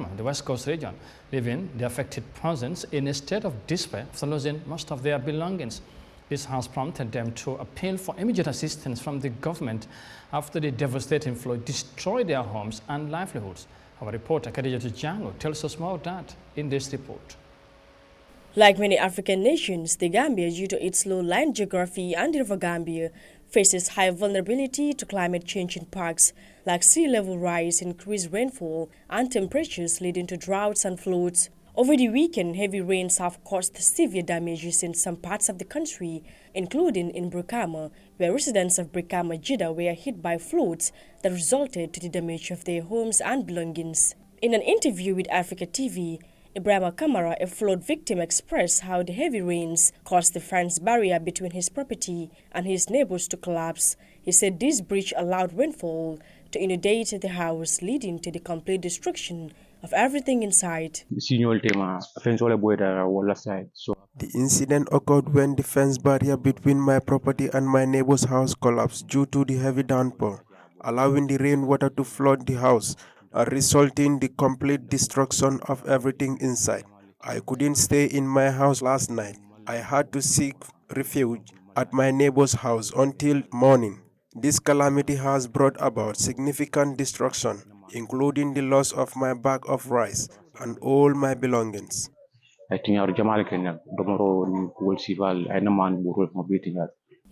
in the West Coast region, leaving the affected persons in a state of despair after losing most of their belongings. This has prompted them to appeal for immediate assistance from the government after the devastating flood destroyed their homes and livelihoods. Our reporter Yahya Jammeh tells us more of that in this report. Like many African nations, the Gambia, due to its low-lying geography and the River Gambia, faces high vulnerability to climate change impacts like sea level rise, increased rainfall, and temperatures leading to droughts and floods. Over the weekend, heavy rains have caused severe damages in some parts of the country, including in Brikama, where residents of Brikama, Jeddah were hit by floods that resulted to the damage of their homes and belongings. In an interview with Eyeafrica TV, Brikama, a flood victim, expressed how the heavy rains caused the fence barrier between his property and his neighbors to collapse. He said this breach allowed rainfall to inundate the house, leading to the complete destruction of everything inside. The incident occurred when the fence barrier between my property and my neighbor's house collapsed due to the heavy downpour, allowing the rainwater to flood the house and resulting in the complete destruction of everything inside. I couldn't stay in my house last night. I had to seek refuge at my neighbor's house until morning. This calamity has brought about significant destruction, including the loss of my bag of rice and all my belongings.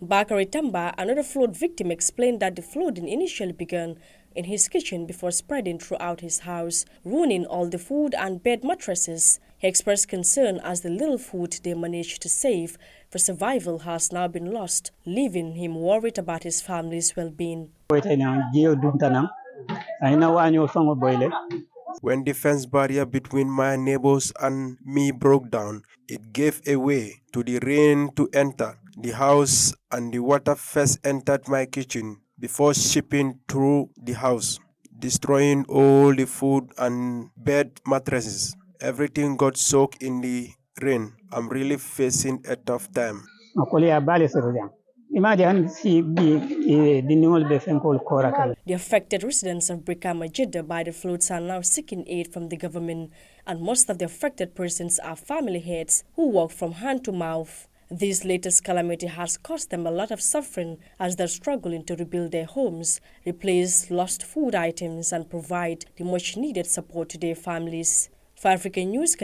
Bakari Tamba, another flood victim, explained that the flooding initially began in his kitchen before spreading throughout his house, ruining all the food and bed mattresses. He expressed concern as the little food they managed to save for survival has now been lost, leaving him worried about his family's well-being. When the fence barrier between my neighbors and me broke down, it gave a way to the rain to enter the house, and the water first entered my kitchen before seeping through the house, destroying all the food and bed mattresses. Everything got soaked in the rain. I'm really facing a tough time. The affected residents of Brikama, Jeddah by the floods are now seeking aid from the government, and most of the affected persons are family heads who work from hand to mouth. This latest calamity has caused them a lot of suffering as they're struggling to rebuild their homes, replace lost food items, and provide the much needed support to their families. For African News,